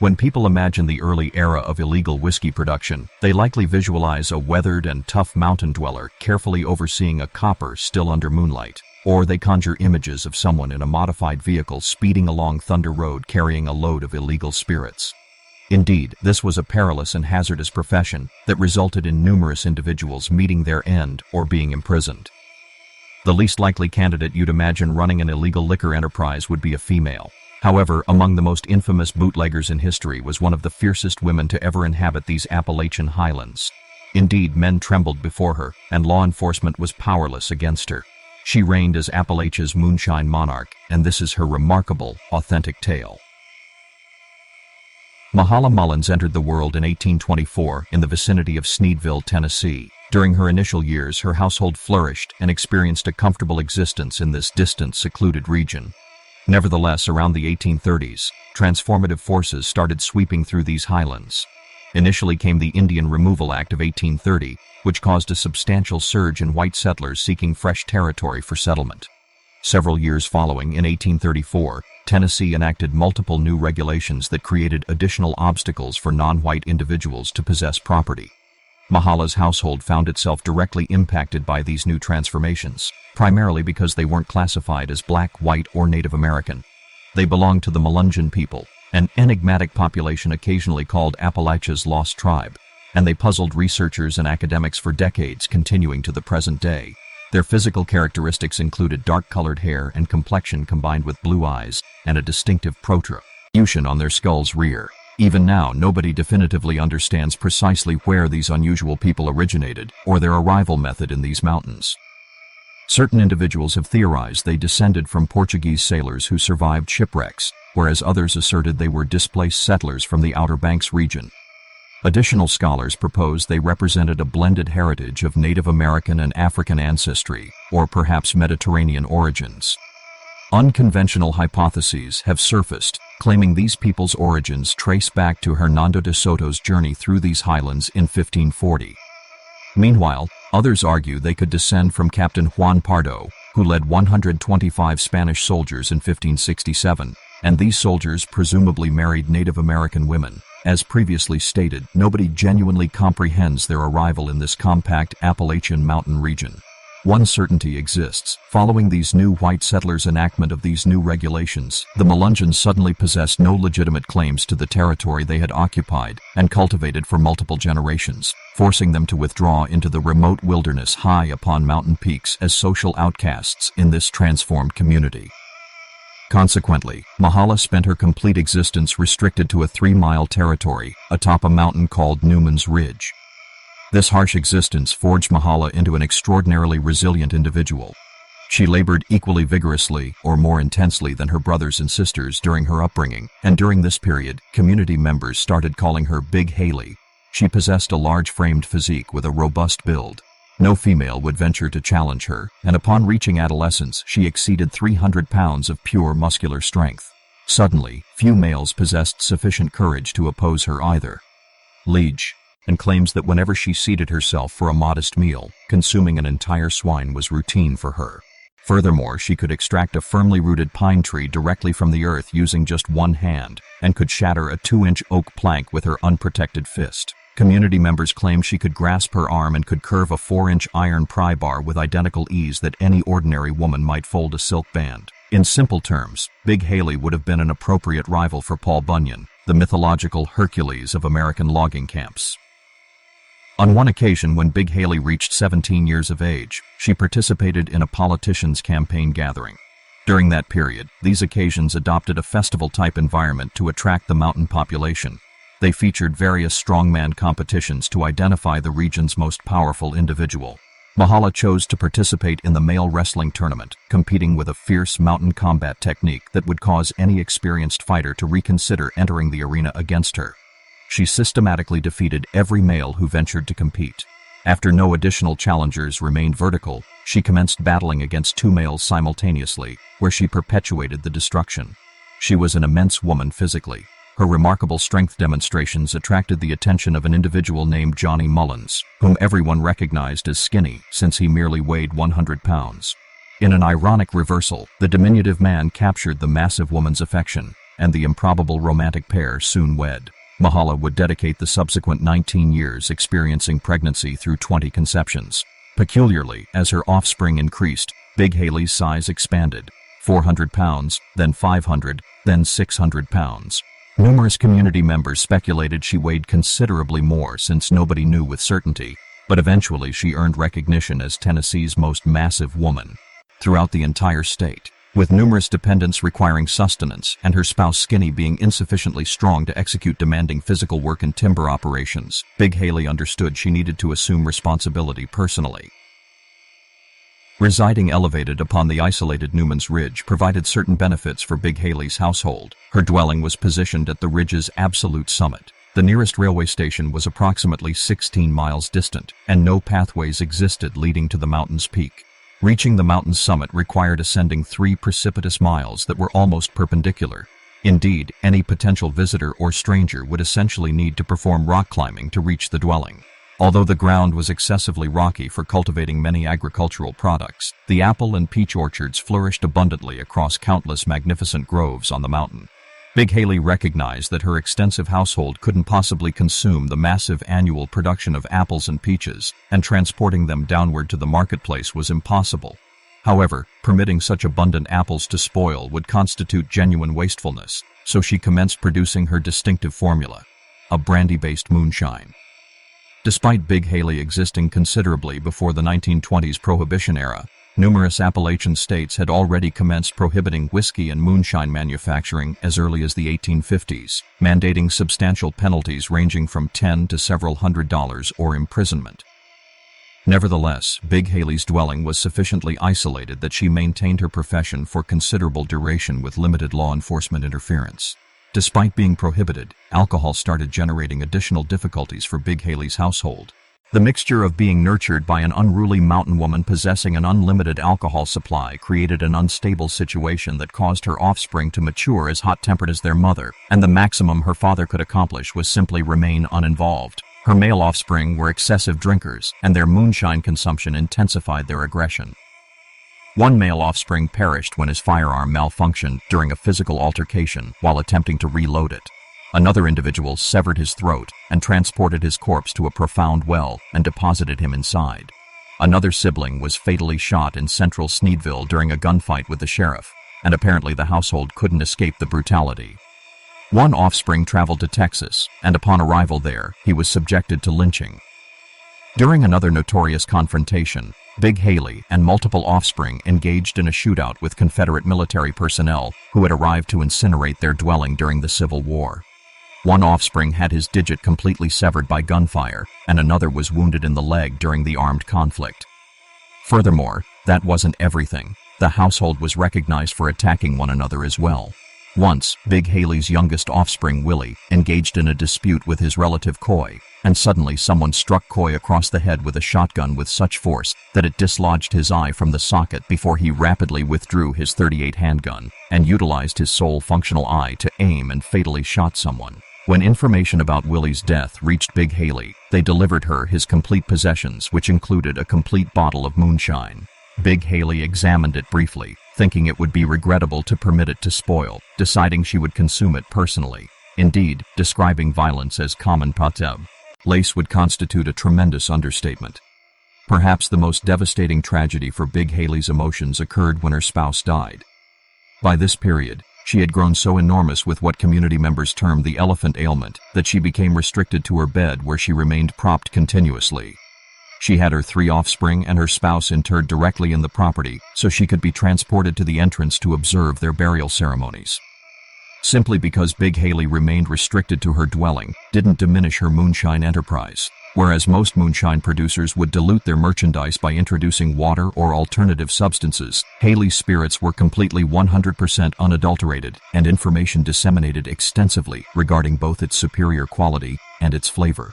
When people imagine the early era of illegal whiskey production, they likely visualize a weathered and tough mountain dweller carefully overseeing a copper still under moonlight. Or they conjure images of someone in a modified vehicle speeding along Thunder Road carrying a load of illegal spirits. Indeed, this was a perilous and hazardous profession that resulted in numerous individuals meeting their end or being imprisoned. The least likely candidate you'd imagine running an illegal liquor enterprise would be a female. However, among the most infamous bootleggers in history was one of the fiercest women to ever inhabit these Appalachian highlands. Indeed, men trembled before her, and law enforcement was powerless against her. She reigned as Appalachia's moonshine monarch, and this is her remarkable, authentic tale. Mahala Mullins entered the world in 1824 in the vicinity of Sneedville, Tennessee. During her initial years, her household flourished and experienced a comfortable existence in this distant, secluded region. Nevertheless, around the 1830s, transformative forces started sweeping through these highlands. Initially came the Indian Removal Act of 1830, which caused a substantial surge in white settlers seeking fresh territory for settlement. Several years following, in 1834, Tennessee enacted multiple new regulations that created additional obstacles for non-white individuals to possess property. Mahala's household found itself directly impacted by these new transformations, primarily because they weren't classified as black, white, or Native American. They belonged to the Melungeon people, an enigmatic population occasionally called Appalachia's Lost Tribe, and they puzzled researchers and academics for decades, continuing to the present day. Their physical characteristics included dark-colored hair and complexion combined with blue eyes and a distinctive protrusion on their skull's rear. Even now, nobody definitively understands precisely where these unusual people originated or their arrival method in these mountains. Certain individuals have theorized they descended from Portuguese sailors who survived shipwrecks, whereas others asserted they were displaced settlers from the Outer Banks region. Additional scholars propose they represented a blended heritage of Native American and African ancestry, or perhaps Mediterranean origins. Unconventional hypotheses have surfaced, claiming these people's origins trace back to Hernando de Soto's journey through these highlands in 1540. Meanwhile, others argue they could descend from Captain Juan Pardo, who led 125 Spanish soldiers in 1567, and these soldiers presumably married Native American women. As previously stated, nobody genuinely comprehends their arrival in this compact Appalachian mountain region. One certainty exists. Following these new white settlers' enactment of these new regulations, the Melungeons suddenly possessed no legitimate claims to the territory they had occupied and cultivated for multiple generations, forcing them to withdraw into the remote wilderness high upon mountain peaks as social outcasts in this transformed community. Consequently, Mahala spent her complete existence restricted to a 3-mile territory atop a mountain called Newman's Ridge. This harsh existence forged Mahala into an extraordinarily resilient individual. She labored equally vigorously or more intensely than her brothers and sisters during her upbringing, and during this period, community members started calling her Big Haley. She possessed a large-framed physique with a robust build. No female would venture to challenge her, and upon reaching adolescence, she exceeded 300 pounds of pure muscular strength. Suddenly, few males possessed sufficient courage to oppose her either. Liege, and claims that whenever she seated herself for a modest meal, consuming an entire swine was routine for her. Furthermore, she could extract a firmly rooted pine tree directly from the earth using just one hand, and could shatter a 2-inch oak plank with her unprotected fist. Community members claimed she could grasp her arm and could curve a 4-inch iron pry bar with identical ease that any ordinary woman might fold a silk band. In simple terms, Big Haley would have been an appropriate rival for Paul Bunyan, the mythological Hercules of American logging camps. On one occasion, when Big Haley reached 17 years of age, she participated in a politician's campaign gathering. During that period, these occasions adopted a festival-type environment to attract the mountain population. They featured various strongman competitions to identify the region's most powerful individual. Mahala chose to participate in the male wrestling tournament, competing with a fierce mountain combat technique that would cause any experienced fighter to reconsider entering the arena against her. She systematically defeated every male who ventured to compete. After no additional challengers remained vertical, she commenced battling against 2 males simultaneously, where she perpetuated the destruction. She was an immense woman physically. Her remarkable strength demonstrations attracted the attention of an individual named Johnny Mullins, whom everyone recognized as skinny since he merely weighed 100 pounds. In an ironic reversal, the diminutive man captured the massive woman's affection, and the improbable romantic pair soon wed. Mahala would dedicate the subsequent 19 years experiencing pregnancy through 20 conceptions. Peculiarly, as her offspring increased, Big Haley's size expanded. 400 pounds, then 500, then 600 pounds. Numerous community members speculated she weighed considerably more since nobody knew with certainty, but eventually she earned recognition as Tennessee's most massive woman. Throughout the entire state, with numerous dependents requiring sustenance and her spouse Skinny being insufficiently strong to execute demanding physical work in timber operations, Big Haley understood she needed to assume responsibility personally. Residing elevated upon the isolated Newman's Ridge provided certain benefits for Big Haley's household. Her dwelling was positioned at the ridge's absolute summit. The nearest railway station was approximately 16 miles distant, and no pathways existed leading to the mountain's peak. Reaching the mountain's summit required ascending 3 precipitous miles that were almost perpendicular. Indeed, any potential visitor or stranger would essentially need to perform rock climbing to reach the dwelling. Although the ground was excessively rocky for cultivating many agricultural products, the apple and peach orchards flourished abundantly across countless magnificent groves on the mountain. Big Haley recognized that her extensive household couldn't possibly consume the massive annual production of apples and peaches, and transporting them downward to the marketplace was impossible. However, permitting such abundant apples to spoil would constitute genuine wastefulness, so she commenced producing her distinctive formula, a brandy-based moonshine. Despite Big Haley existing considerably before the 1920s Prohibition era, numerous Appalachian states had already commenced prohibiting whiskey and moonshine manufacturing as early as the 1850s, mandating substantial penalties ranging from $10 to several $100s or imprisonment. Nevertheless, Big Haley's dwelling was sufficiently isolated that she maintained her profession for considerable duration with limited law enforcement interference. Despite being prohibited, alcohol started generating additional difficulties for Big Haley's household. The mixture of being nurtured by an unruly mountain woman possessing an unlimited alcohol supply created an unstable situation that caused her offspring to mature as hot-tempered as their mother, and the maximum her father could accomplish was simply remain uninvolved. Her male offspring were excessive drinkers, and their moonshine consumption intensified their aggression. One male offspring perished when his firearm malfunctioned during a physical altercation while attempting to reload it. Another individual severed his throat and transported his corpse to a profound well and deposited him inside. Another sibling was fatally shot in central Sneedville during a gunfight with the sheriff, and apparently the household couldn't escape the brutality. One offspring traveled to Texas, and upon arrival there, he was subjected to lynching. During another notorious confrontation, Big Haley and multiple offspring engaged in a shootout with Confederate military personnel who had arrived to incinerate their dwelling during the Civil War. One offspring had his digit completely severed by gunfire, and another was wounded in the leg during the armed conflict. Furthermore, that wasn't everything. The household was recognized for attacking one another as well. Once, Big Haley's youngest offspring, Willie, engaged in a dispute with his relative Coy, and suddenly someone struck Coy across the head with a shotgun with such force that it dislodged his eye from the socket before he rapidly withdrew his .38 handgun and utilized his sole functional eye to aim and fatally shot someone. When information about Willie's death reached Big Haley, they delivered her his complete possessions, which included a complete bottle of moonshine. Big Haley examined it briefly, thinking it would be regrettable to permit it to spoil, deciding she would consume it personally. Indeed, describing violence as common pateb lace would constitute a tremendous understatement. Perhaps the most devastating tragedy for Big Haley's emotions occurred when her spouse died. By this period, she had grown so enormous with what community members termed the elephant ailment that she became restricted to her bed, where she remained propped continuously. She had her 3 offspring and her spouse interred directly in the property so she could be transported to the entrance to observe their burial ceremonies. Simply because Big Haley remained restricted to her dwelling didn't diminish her moonshine enterprise. Whereas most moonshine producers would dilute their merchandise by introducing water or alternative substances, Haley's spirits were completely 100% unadulterated, and information disseminated extensively regarding both its superior quality and its flavor.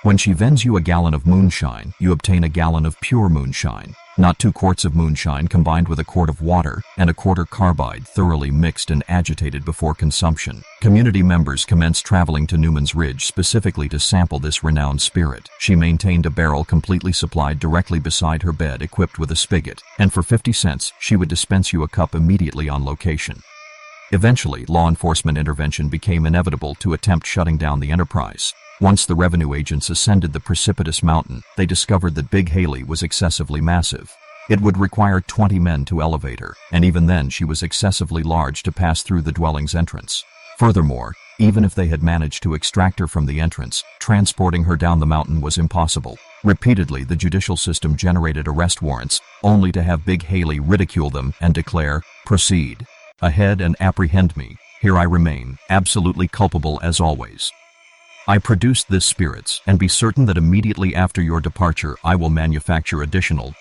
When she vends you a gallon of moonshine, you obtain a gallon of pure moonshine, not 2 quarts of moonshine combined with a quart of water and a quarter carbide thoroughly mixed and agitated before consumption. Community members commenced traveling to Newman's Ridge specifically to sample this renowned spirit. She maintained a barrel completely supplied directly beside her bed equipped with a spigot, and for 50 cents she would dispense you a cup immediately on location. Eventually, law enforcement intervention became inevitable to attempt shutting down the enterprise. Once the revenue agents ascended the precipitous mountain, they discovered that Big Haley was excessively massive. It would require 20 men to elevate her, and even then she was excessively large to pass through the dwelling's entrance. Furthermore, even if they had managed to extract her from the entrance, transporting her down the mountain was impossible. Repeatedly, the judicial system generated arrest warrants, only to have Big Haley ridicule them and declare, "Proceed ahead and apprehend me. Here I remain, absolutely culpable as always. I produced this spirits, and be certain that immediately after your departure I will manufacture additional."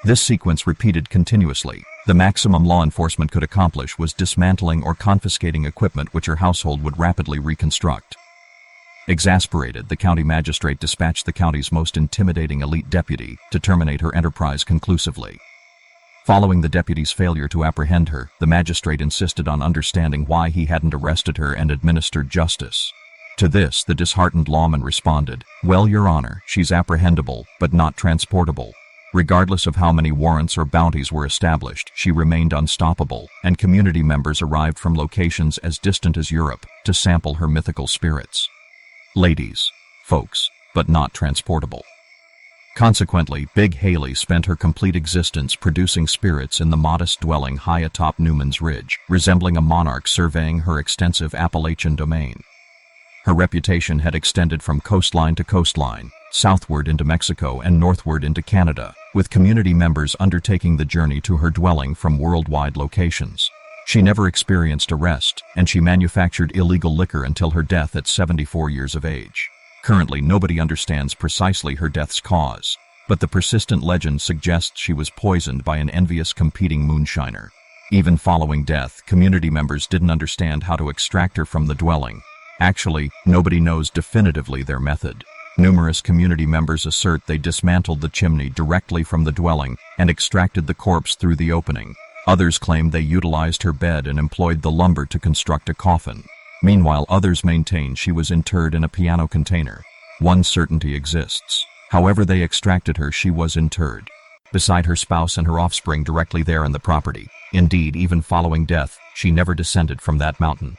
This sequence repeated continuously. The maximum law enforcement could accomplish was dismantling or confiscating equipment which her household would rapidly reconstruct. Exasperated, the county magistrate dispatched the county's most intimidating elite deputy to terminate her enterprise conclusively. Following the deputy's failure to apprehend her, the magistrate insisted on understanding why he hadn't arrested her and administered justice. To this, the disheartened lawman responded, "Well, Your Honor, she's apprehendable, but not transportable. Regardless of how many warrants or bounties were established, she remained unstoppable, and community members arrived from locations as distant as Europe to sample her mythical spirits. Ladies, folks, but not transportable." Consequently, Big Haley spent her complete existence producing spirits in the modest dwelling high atop Newman's Ridge, resembling a monarch surveying her extensive Appalachian domain. Her reputation had extended from coastline to coastline, southward into Mexico and northward into Canada, with community members undertaking the journey to her dwelling from worldwide locations. She never experienced arrest, and she manufactured illegal liquor until her death at 74 years of age. Currently, nobody understands precisely her death's cause, but the persistent legend suggests she was poisoned by an envious competing moonshiner. Even following death, community members didn't understand how to extract her from the dwelling. Actually, nobody knows definitively their method. Numerous community members assert they dismantled the chimney directly from the dwelling and extracted the corpse through the opening. Others claim they utilized her bed and employed the lumber to construct a coffin. Meanwhile, others maintain she was interred in a piano container. One certainty exists. However they extracted her, she was interred beside her spouse and her offspring directly there in the property. Indeed, even following death, she never descended from that mountain.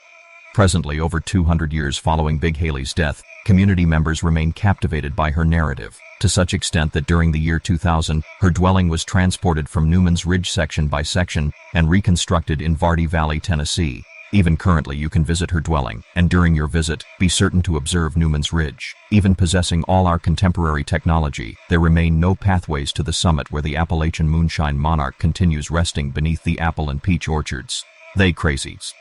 Presently, over 200 years following Big Haley's death, community members remain captivated by her narrative, to such extent that during the year 2000, her dwelling was transported from Newman's Ridge section by section and reconstructed in Vardee Valley, Tennessee. Even currently, you can visit her dwelling, and during your visit, be certain to observe Newman's Ridge. Even possessing all our contemporary technology, there remain no pathways to the summit where the Appalachian moonshine monarch continues resting beneath the apple and peach orchards. They crazies.